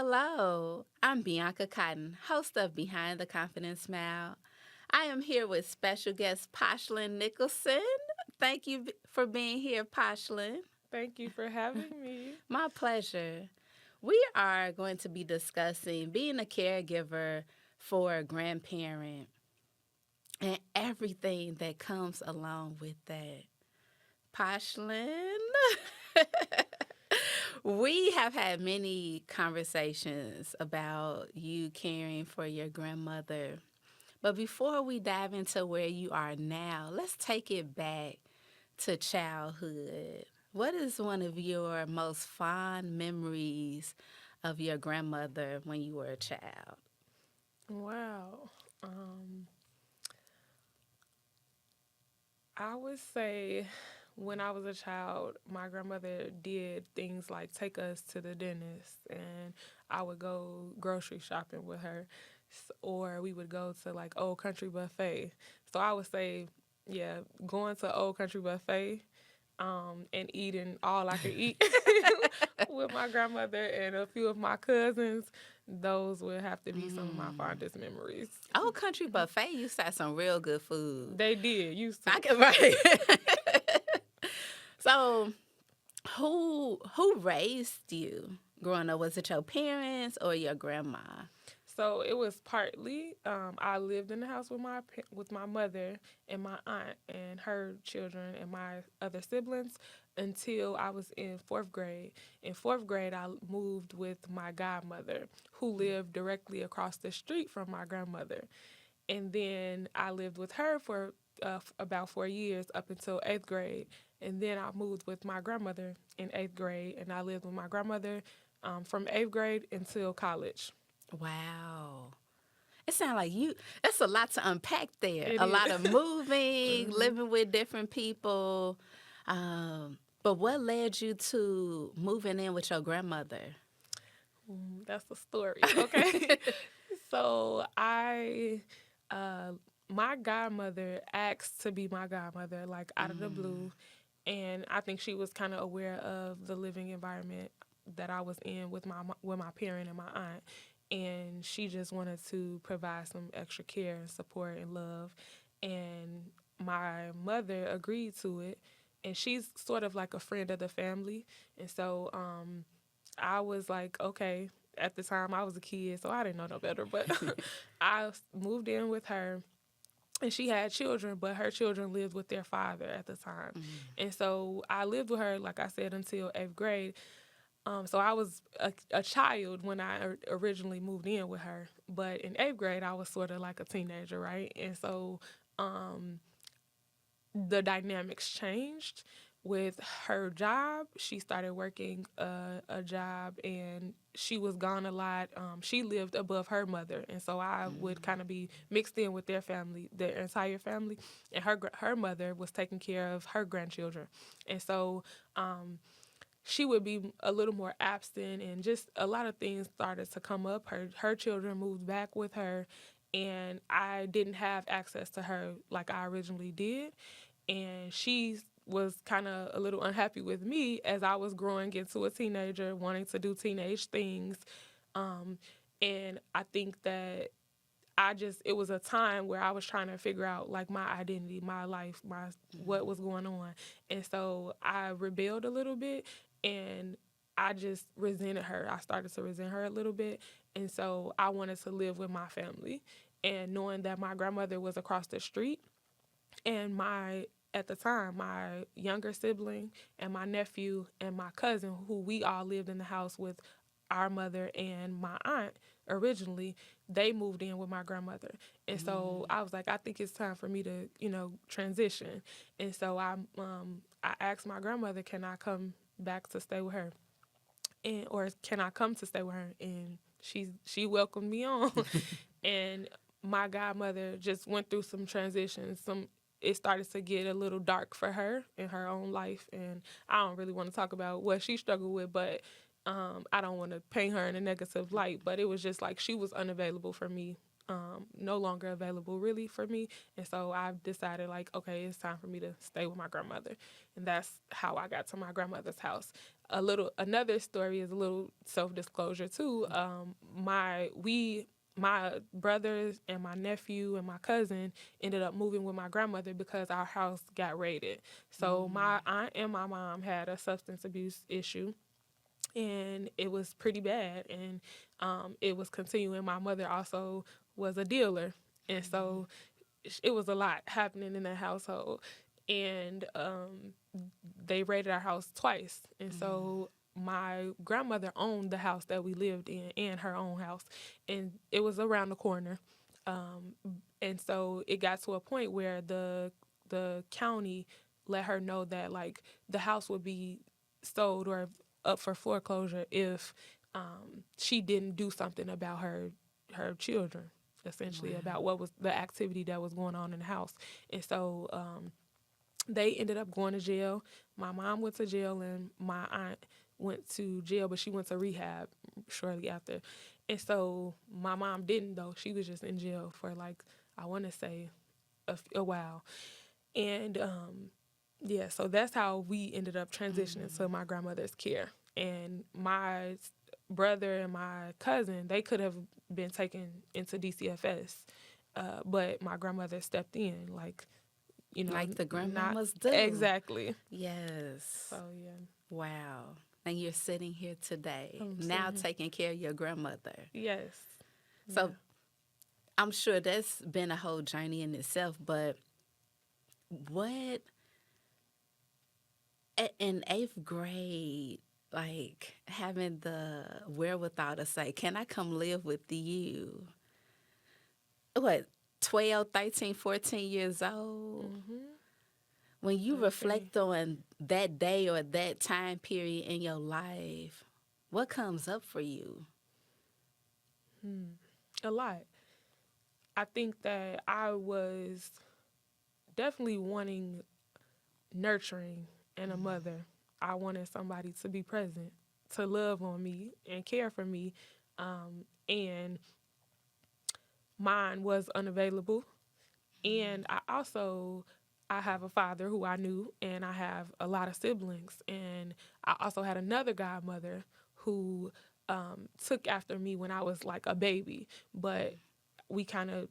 Hello, I'm Bianca Cotton, host of Behind the Confident Smile. I am here with special guest Poshlyn Nicholson. Thank you for being here, Poshlyn. Thank you for having me. My pleasure. We are going to be discussing being a caregiver for a grandparent and everything that comes along with that. Poshlyn, we have had many conversations about you caring for your grandmother. But before we dive into where you are now, let's take it back to childhood. What is one of your most fond memories of your grandmother when you were a child? Wow. Um, I would say when I was a child, my grandmother did things like take us to the dentist, and I would go grocery shopping with her, or we would go to like Old Country Buffet. So I would say, yeah, going to Old Country Buffet and eating all I could eat with my grandmother and a few of my cousins, those would have to be some of my fondest memories. Old Country Buffet used to have some real good food. They did, used to. I can right. So, who raised you growing up? Was it your parents or your grandma? So it was partly I lived in the house with my mother and my aunt and her children and my other siblings until I was in fourth grade. In fourth grade, I moved with my godmother, who lived directly across the street from my grandmother, and then I lived with her for about 4 years up until eighth grade, and then I moved with my grandmother in eighth grade, and I lived with my grandmother from eighth grade until college. Wow. It sounds like that's a lot to unpack there. It A is. lot of moving, living with different people. But what led you to moving in with your grandmother? That's the story. Okay. So uh, my godmother asked to be my godmother, like out of the blue. And I think she was kind of aware of the living environment that I was in with my parent and my aunt. And she just wanted to provide some extra care and support and love. And my mother agreed to it. And she's sort of like a friend of the family. And so I was like, okay. At the time, I was a kid, so I didn't know no better. But I moved in with her, and she had children, but her children lived with their father at the time. And so I lived with her, like I said, until eighth grade. So I was a child when I originally moved in with her. But in eighth grade, I was sort of like a teenager, right? And so the dynamics changed with her job. She started working a job, and she was gone a lot. She lived above her mother, and so I would kind of be mixed in with their family, their entire family. And her mother was taking care of her grandchildren, and so she would be a little more absent, and just a lot of things started to come up. Her children moved back with her, and I didn't have access to her like I originally did. And she was kind of a little unhappy with me as I was growing into a teenager, wanting to do teenage things. And I think that it was a time where I was trying to figure out like my identity, my life, what was going on. And so I rebelled a little bit, and I just resented her. I started to resent her a little bit. And so I wanted to live with my family. And knowing that my grandmother was across the street, and at the time, my younger sibling and my nephew and my cousin, who we all lived in the house with our mother and my aunt originally, they moved in with my grandmother. And so I was like, I think it's time for me to, transition. And so I asked my grandmother, can I come back to stay with her? Or can I come to stay with her? And she welcomed me on. And my godmother just went through some transitions. It started to get a little dark for her in her own life, and I don't really want to talk about what she struggled with, but I don't want to paint her in a negative light. But it was just like she was unavailable for me no longer available really for me. And so I've decided, like, okay, it's time for me to stay with my grandmother. And that's how I got to my grandmother's house. Another story is a little self-disclosure too. My brothers and my nephew and my cousin ended up moving with my grandmother because our house got raided. So my aunt and my mom had a substance abuse issue, and it was pretty bad, and it was continuing. My mother also was a dealer, and so it was a lot happening in that household, and they raided our house twice, and so my grandmother owned the house that we lived in and her own house, and it was around the corner, and so it got to a point where the county let her know that, like, the house would be sold or up for foreclosure if she didn't do something about her children, essentially. Wow. About what was the activity that was going on in the house. And so they ended up going to jail. My mom went to jail, and my aunt went to jail, but she went to rehab shortly after. And so my mom didn't, though. She was just in jail for, like, I want to say a while. And yeah, so that's how we ended up transitioning to my grandmother's care. And my brother and my cousin, they could have been taken into DCFS, but my grandmother stepped in, like, like the grandmamas do. Exactly. Yes. So yeah. Wow. And you're sitting here today, now taking care of your grandmother. Yes. So yeah. I'm sure that's been a whole journey in itself, but what, in 8th grade, like, having the wherewithal to say, can I come live with you? What, 12, 13, 14 years old? When you reflect on that day or that time period in your life, what comes up for you? A lot. I think that I was definitely wanting nurturing and a mother. I wanted somebody to be present, to love on me and care for me. And mine was unavailable. And I have a father who I knew, and I have a lot of siblings. And I also had another godmother who took after me when I was like a baby, but we kind of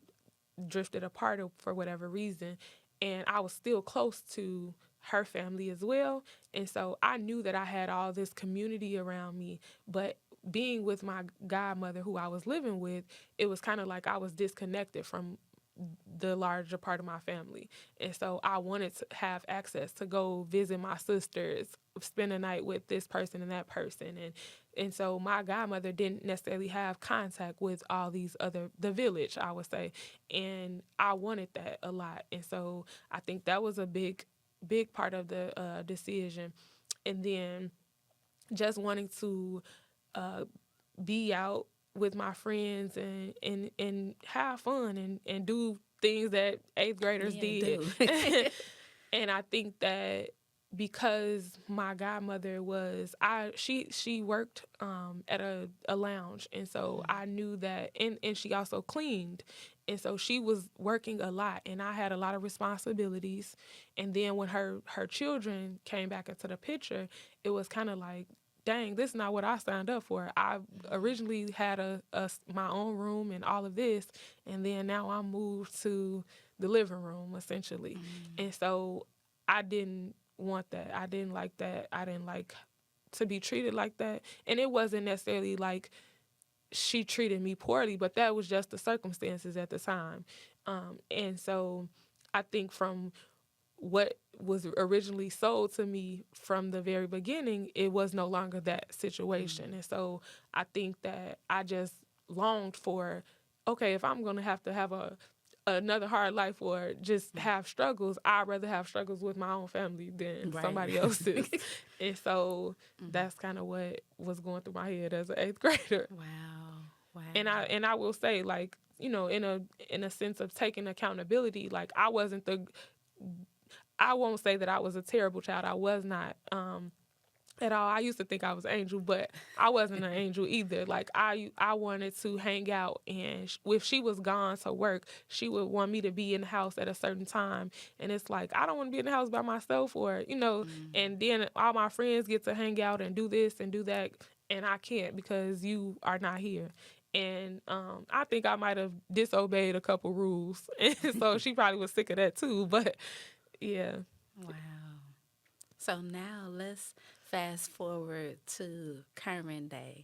drifted apart for whatever reason. And I was still close to her family as well. And so I knew that I had all this community around me, but being with my godmother who I was living with, it was kind of like I was disconnected from the larger part of my family. And so I wanted to have access to go visit my sisters, spend a night with this person and that person. And so my godmother didn't necessarily have contact with all these the village, I would say. And I wanted that a lot. And so I think that was a big part of the decision. And then just wanting to be out with my friends and have fun and do things that 8th graders did. And I think that because my godmother she worked at a lounge, and so I knew that, and she also cleaned, and so she was working a lot, and I had a lot of responsibilities. And then when her children came back into the picture, it was kind of like, dang, this is not what I signed up for. I originally had my own room and all of this, and then now I'm moved to the living room, essentially. And so I didn't want that. I didn't like that. I didn't like to be treated like that. And it wasn't necessarily like she treated me poorly, but that was just the circumstances at the time. And so I think from what was originally sold to me from the very beginning, it was no longer that situation. And so I think that I just longed for, okay, if I'm going to have another hard life or just have struggles, I'd rather have struggles with my own family than somebody else's. And so that's kind of what was going through my head as an 8th grader. Wow. And I will say, like, in a sense of taking accountability, like, I won't say that I was a terrible child. I was not. at all. I used to think I was an angel, but I wasn't an angel either. Like I wanted to hang out, and if she was gone to work, she would want me to be in the house at a certain time, and it's like I don't want to be in the house by myself, or and then all my friends get to hang out and do this and do that, and I can't because you are not here. And I think I might have disobeyed a couple rules, and so she probably was sick of that too. But yeah. Wow. So now let's fast forward to current day.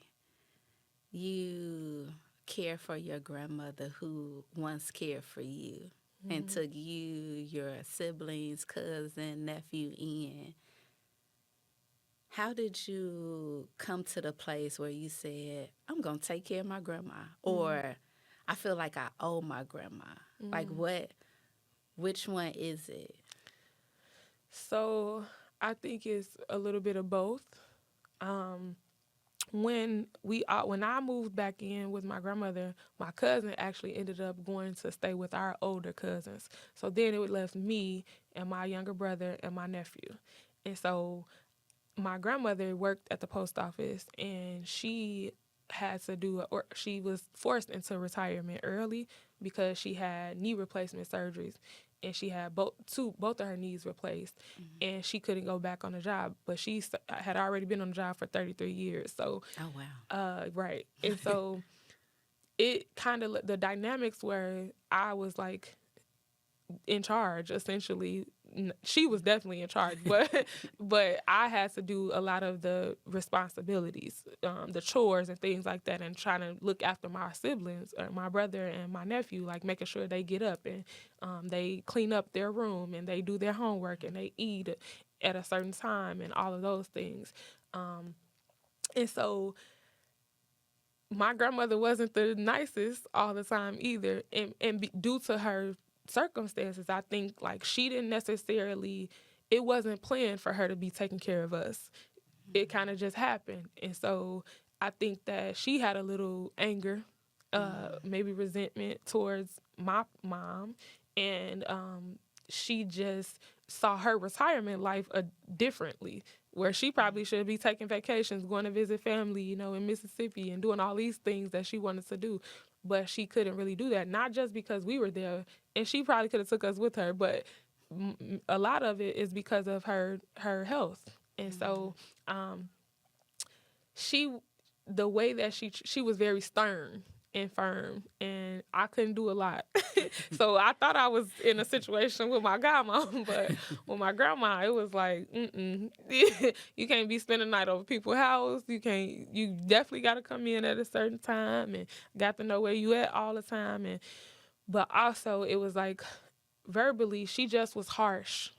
You care for your grandmother who once cared for you and took you, your siblings, cousin, nephew in. How did you come to the place where you said, I'm going to take care of my grandma? Or I feel like I owe my grandma. Like which one is it? So I think it's a little bit of both. When I moved back in with my grandmother, my cousin actually ended up going to stay with our older cousins. So then it left me and my younger brother and my nephew. And so my grandmother worked at the post office, and she had to or she was forced into retirement early because she had knee replacement surgeries, and she had both of her knees replaced, and she couldn't go back on the job. But she had already been on the job for 33 years. So, Oh, wow. right, and so it kind of the dynamics where I was like in charge essentially. She was definitely in charge, but I had to do a lot of the responsibilities, the chores and things like that, and trying to look after my siblings, my brother and my nephew, like making sure they get up and they clean up their room and they do their homework and they eat at a certain time and all of those things. And so my grandmother wasn't the nicest all the time either, and due to her circumstances, I think like she didn't necessarily, it wasn't planned for her to be taking care of us. It kind of just happened. And so I think that she had a little anger, maybe resentment towards my mom, and she just saw her retirement life differently, where she probably should be taking vacations, going to visit family, in Mississippi and doing all these things that she wanted to do. But she couldn't really do that, not just because we were there, and she probably could have took us with her, but a lot of it is because of her health. And so she, the way that she was very stern and firm, and I couldn't do a lot. So I thought I was in a situation with my godmom, but with my grandma, it was like, you can't be spending the night over people's house. You definitely got to come in at a certain time and got to know where you at all the time. But also it was like verbally, she just was harsh.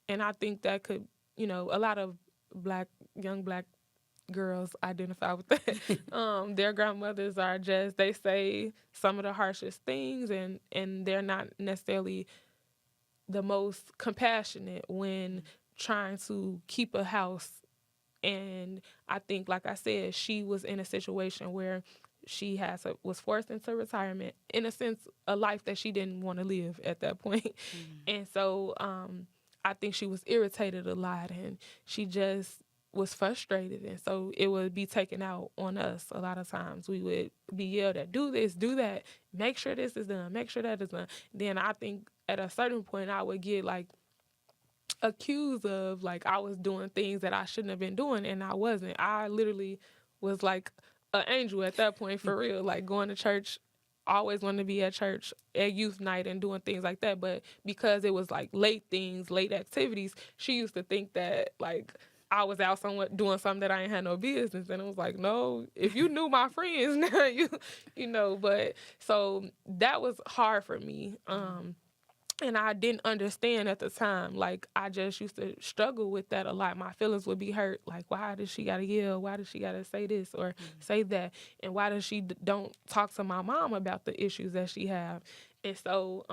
And I think that could, a lot of young black girls identify with that. Their grandmothers are just, they say some of the harshest things, and they're not necessarily the most compassionate when trying to keep a house. And I think, like I said, she was in a situation where she was forced into retirement, in a sense, a life that she didn't want to live at that point. And so I think she was irritated a lot, and she just was frustrated, and so it would be taken out on us a lot of times. We would be yelled at, do this, do that, make sure this is done, make sure that is done. Then I think at a certain point I would get like accused of like I was doing things that I shouldn't have been doing, and I wasn't. I literally was like an angel at that point, for real, like going to church, always wanted to be at church at youth night and doing things like that. But because it was like late activities, she used to think that like I was out somewhere doing something that I ain't had no business. And it was like, no, if you knew my friends now, but so that was hard for me. And I didn't understand at the time. Like, I just used to struggle with that a lot. My feelings would be hurt. Like, why does she got to yell? Why does she got to say this or say that? And why does she don't talk to my mom about the issues that she have? And so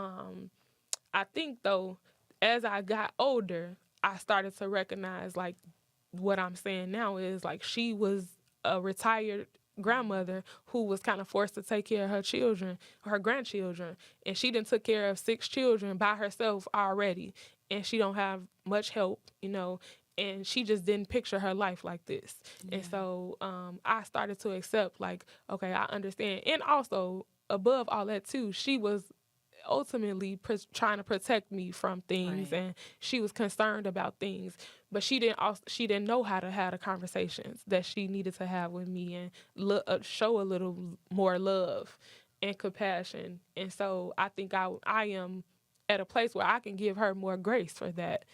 I think, though, as I got older, I started to recognize, like, what I'm saying now is, like, she was a retired grandmother who was kind of forced to take care of her children, her grandchildren, and she done took care of 6 children by herself already, and she don't have much help, and she just didn't picture her life like this. Yeah. And so I started to accept, like, okay, I understand. And also, above all that too, she was ultimately trying to protect me from things, Right. and she was concerned about things, but she didn't know how to have the conversations that she needed to have with me, and show a little more love and compassion. And so I think I am at a place where I can give her more grace for that.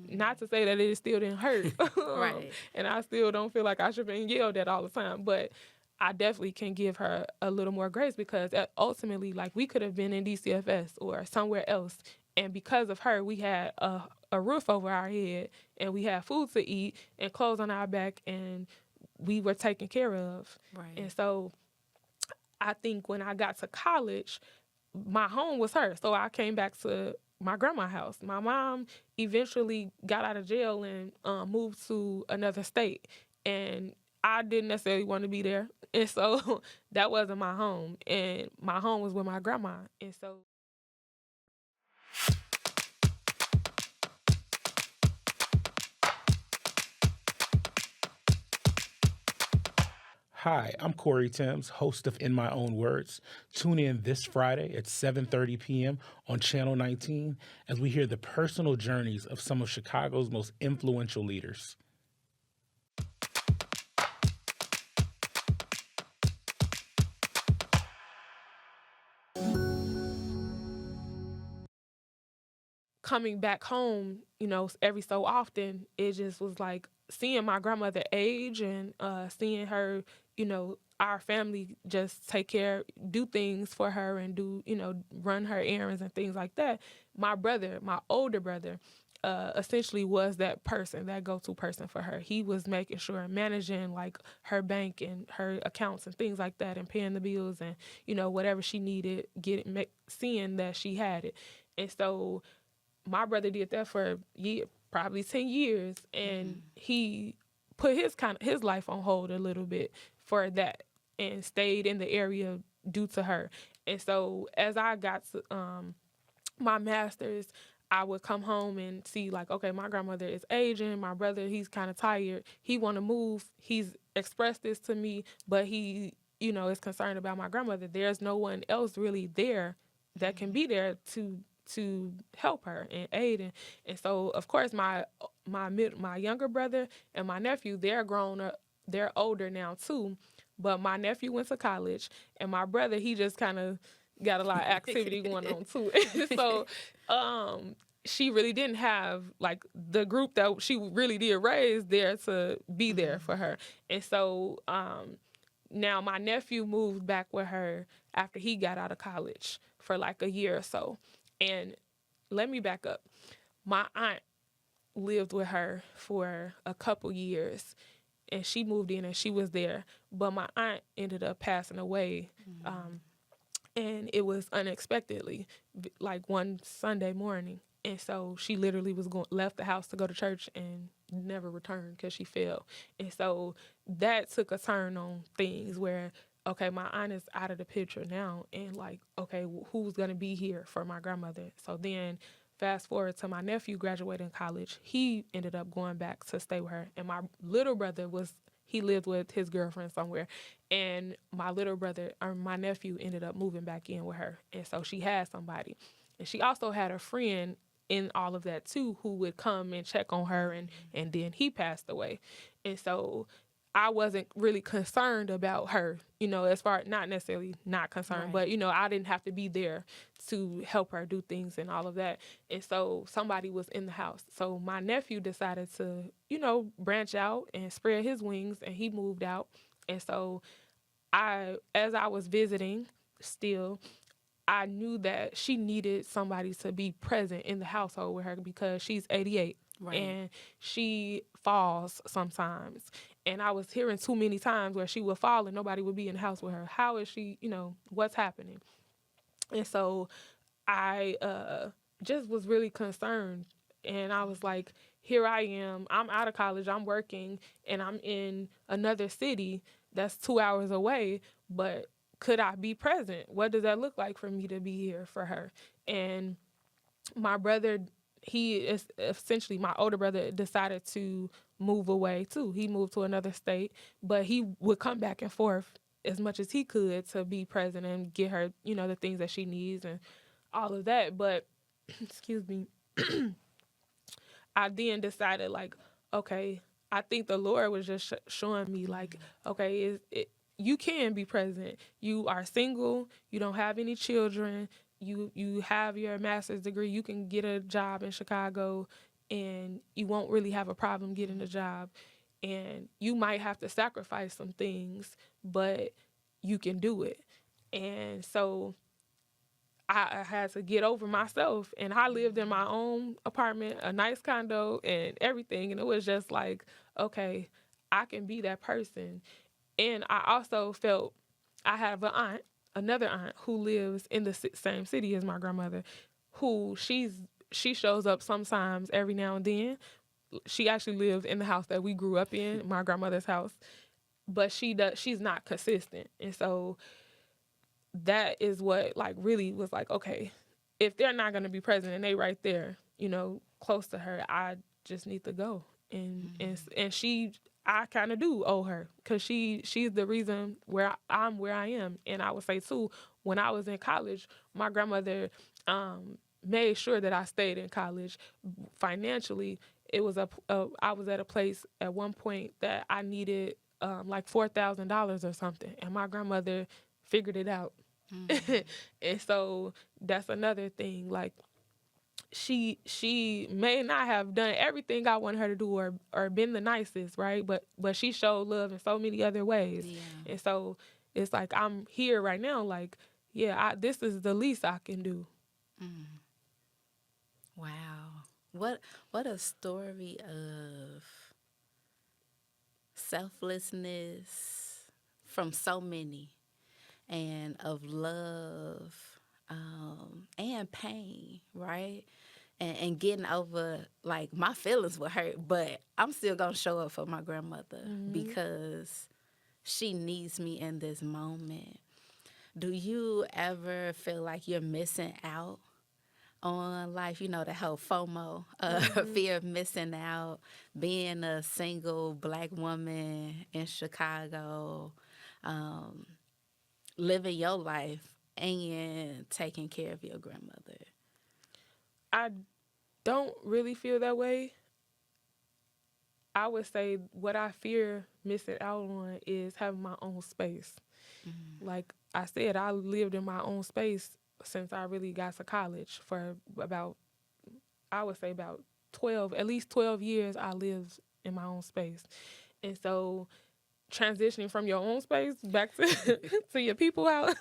Not to say that it still didn't hurt. Right. And I still don't feel like I should have been yelled at all the time, but I definitely can give her a little more grace, because ultimately, like, we could have been in DCFS or somewhere else, and because of her, we had a roof over our head, and we had food to eat and clothes on our back, and we were taken care of. Right. And so I think when I got to college, my home was her. So I came back to my grandma's house. My mom eventually got out of jail and moved to another state. And I didn't necessarily want to be there. And so that wasn't my home. And my home was with my grandma. And so Hi, I'm Corey Timms, host of In My Own Words. Tune in this Friday at 7:30 p.m. on Channel 19 as we hear the personal journeys of some of Chicago's most influential leaders. coming back home, every so often, it just was like seeing my grandmother age, and seeing her, our family just do things for her, and run her errands and things like that. My older brother, essentially was that person, that go-to person for her. He was making sure and managing, like, her bank and her accounts and things like that, and paying the bills, and whatever she needed, seeing that she had it. And so my brother did that for probably 10 years, and he put his life on hold a little bit for that, and stayed in the area due to her. And so as I got to my master's, I would come home and see, like, okay, my grandmother is aging. My brother, he's kind of tired. He want to move. He's expressed this to me, but he, is concerned about my grandmother. There's no one else really there that can be there to help her and aid. And so, of course, my younger brother and my nephew, they're grown up. They're older now too, but my nephew went to college, and my brother, he just kind of got a lot of activity going on too. So she really didn't have, like, the group that she really did raise there to be there for her. And so now my nephew moved back with her after he got out of college for like a year or so. And let me back up. My aunt lived with her for a couple years, and she moved in and she was there. But my aunt ended up passing away, and it was unexpectedly, like one Sunday morning. And so she literally left the house to go to church and never returned because she fell. And so that took a turn on things where, okay, my aunt is out of the picture now, and, like, okay, who's going to be here for my grandmother? So then fast forward to my nephew graduating college. He ended up going back to stay with her. And my little brother he lived with his girlfriend somewhere. And my little brother, or my nephew, ended up moving back in with her. And so she had somebody. And she also had a friend in all of that too, who would come and check on her, and then he passed away. And so I wasn't really concerned about her, as far, not necessarily not concerned, Right. but, I didn't have to be there to help her do things and all of that. And so somebody was in the house. So my nephew decided to, branch out and spread his wings, and he moved out. And so as I was visiting still, I knew that she needed somebody to be present in the household with her, because she's 88. Right. And she falls sometimes. And I was hearing too many times where she would fall and nobody would be in the house with her. How is she, what's happening? And so I just was really concerned. And I was like, here I am. I'm out of college. I'm working. And I'm in another city that's 2 hours away. But could I be present? What does that look like for me to be here for her? And my brother, he is essentially, my older brother, decided to move away too. He moved to another state, but he would come back and forth as much as he could to be present and get her, the things that she needs and all of that. But excuse me, I then decided like, okay, I think the Lord was just showing me like, okay, you can be present. You are single. You don't have any children. You have your master's degree. You can get a job in Chicago, and you won't really have a problem getting a job. And you might have to sacrifice some things, but you can do it. And so I had to get over myself, and I lived in my own apartment, a nice condo and everything. And it was just like, okay, I can be that person. And I also felt I have another aunt who lives in the same city as my grandmother, who she shows up sometimes every now and then. She actually lives in the house that we grew up in, my grandmother's house, but she's not consistent. And so that is what like really was like, okay, if they're not going to be present and they right there, close to her, I just need to go. And I kind of do owe her, because she's the reason where I am. And I would say too, when I was in college, my grandmother made sure that I stayed in college financially. It was I was at a place at one point that I needed like $4,000 or something, and my grandmother figured it out. And so that's another thing. Like she may not have done everything I wanted her to do or been the nicest, right? But she showed love in so many other ways. Yeah. And so it's like I'm here right now. Like, yeah, this is the least I can do. Wow, what a story of selflessness from so many, and of love, and pain, right? And getting over, like, my feelings were hurt, but I'm still going to show up for my grandmother because she needs me in this moment. Do you ever feel like you're missing out on life? The whole FOMO, fear of missing out, being a single Black woman in Chicago, living your life and taking care of your grandmother. I don't really feel that way. I would say what I fear missing out on is having my own space. Like I said, I lived in my own space since I really got to college for about 12, at least 12 years I lived in my own space. And so transitioning from your own space back to to your people house.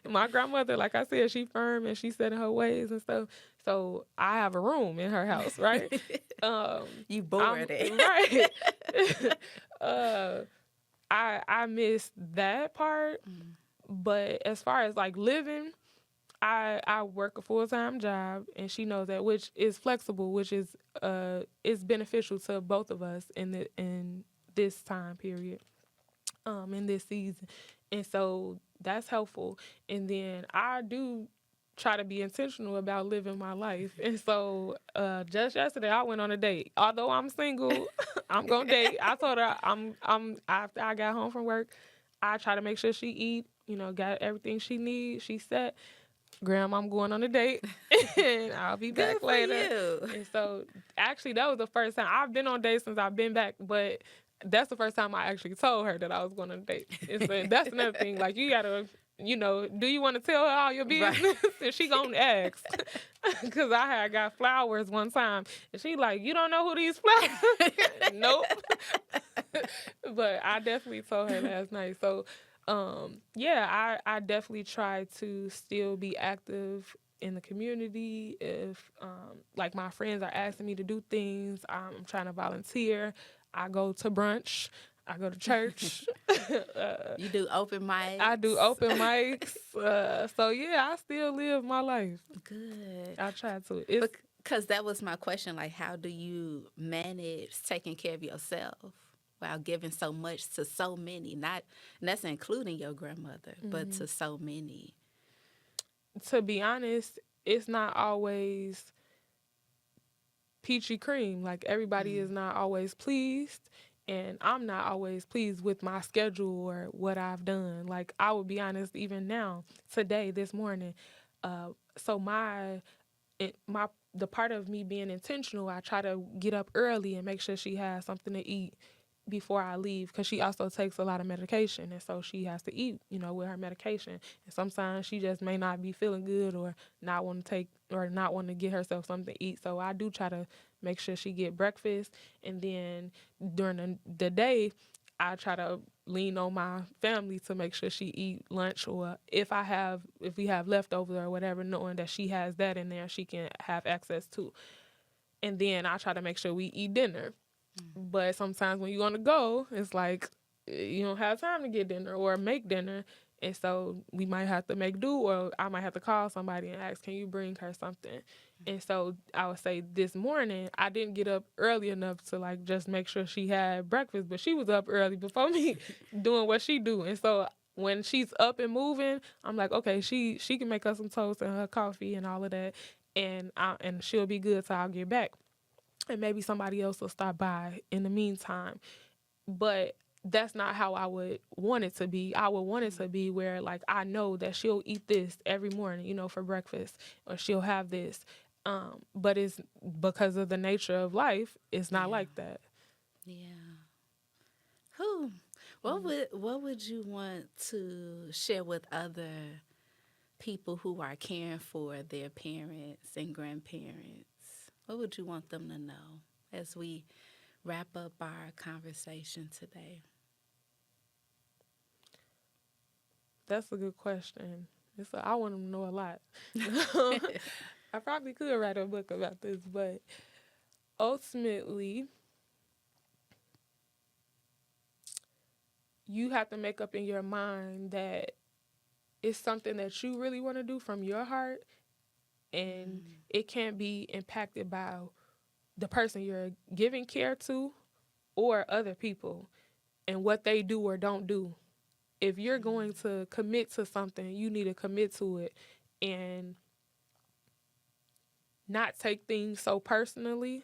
My grandmother, like I said, she firm and she set in her ways and stuff. So I have a room in her house, right? You bored it. Right. I miss that part. But as far as like living, I work a full-time job, and she knows that, which is flexible, which is beneficial to both of us in this time period. In this season. And so that's helpful. And then I do try to be intentional about living my life. And so just yesterday I went on a date. Although I'm single, I'm gonna date. I told her I'm after I got home from work, I try to make sure she eat, got everything she needs. She said, Grandma, I'm going on a date and I'll be back later. You. And so actually that was the first time I've been on dates since I've been back, but that's the first time I actually told her that I was going on a date. And that's another thing. Like, you gotta, do you want to tell her all your business? Right. And she gonna ask. Because I had got flowers one time, and she like, you don't know who these flowers? Nope. But I definitely told her last night. So, yeah, I definitely try to still be active in the community. If like my friends are asking me to do things, I'm trying to volunteer. I go to brunch. I go to church. You do open mics? I do open mics. So, yeah, I still live my life. Good. I try to. Because that was my question. Like, how do you manage taking care of yourself while giving so much to so many? And that's including your grandmother, but to so many. To be honest, it's not always peachy cream. Like, everybody is not always pleased, and I'm not always pleased with my schedule or what I've done. Like, I will be honest, even now, today, this morning. So the part of me being intentional, I try to get up early and make sure she has something to eat before I leave, because she also takes a lot of medication, and so she has to eat, with her medication. And sometimes she just may not be feeling good, or not want to take, or not want to get herself something to eat. So I do try to make sure she get breakfast, and then during the day, I try to lean on my family to make sure she eat lunch, or if we have leftovers or whatever, knowing that she has that in there, she can have access to. And then I try to make sure we eat dinner. But sometimes when you're on the go, it's like you don't have time to get dinner or make dinner. And so we might have to make do, or I might have to call somebody and ask, can you bring her something? And so I would say this morning, I didn't get up early enough to like just make sure she had breakfast, but she was up early before me doing what she do. And so when she's up and moving, I'm like, okay, she can make us some toast and her coffee and all of that. And she'll be good, so I'll get back. And maybe somebody else will stop by in the meantime. But that's not how I would want it to be. I would want it to be where, like, I know that she'll eat this every morning, for breakfast, or she'll have this. But it's because of the nature of life, it's not like that. Yeah. Who? What would you want to share with other people who are caring for their parents and grandparents? What would you want them to know as we wrap up our conversation today? That's a good question. I want them to know a lot. I probably could write a book about this, but ultimately, you have to make up in your mind that it's something that you really want to do from your heart, and it can't be impacted by the person you're giving care to or other people and what they do or don't do. If you're going to commit to something, you need to commit to it and not take things so personally.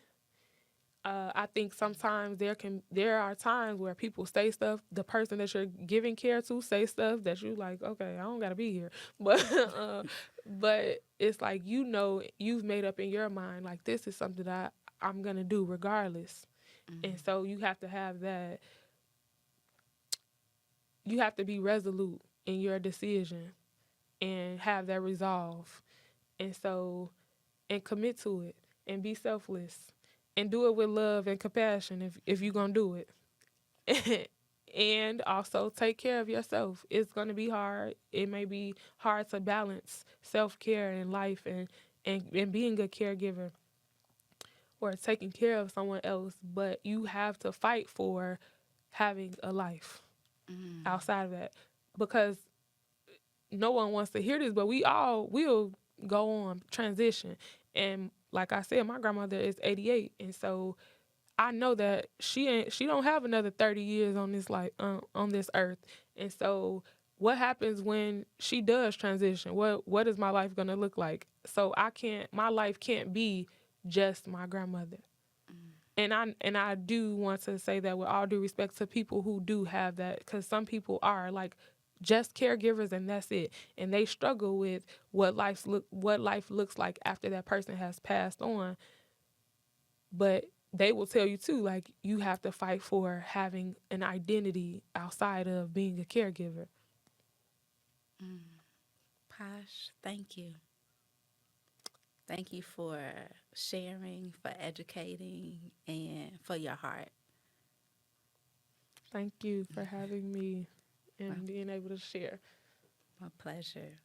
I think sometimes there are times where people say stuff, the person that you're giving care to say stuff that you like, okay, I don't gotta be here. But it's like, you've made up in your mind, like, this is something that I'm gonna do regardless. And so you have to have that, you have to be resolute in your decision and have that resolve. And commit to it and be selfless and do it with love and compassion if you're going to do it. And also take care of yourself. It's going to be hard. It may be hard to balance self-care in life and being a caregiver or taking care of someone else, but you have to fight for having a life outside of that, because no one wants to hear this, but we all will go on transition. And like I said, my grandmother is 88, and so I know that she don't have another 30 years on this earth. And so what happens when she does transition? What is my life going to look like? So my life can't be just my grandmother. And I do want to say that with all due respect to people who do have that, because some people are like just caregivers and that's it, and they struggle with what life looks like after that person has passed on. But they will tell you too, like, you have to fight for having an identity outside of being a caregiver. Posh, thank you. Thank you for sharing, for educating, and for your heart. Thank you for having me and being able to share. My pleasure.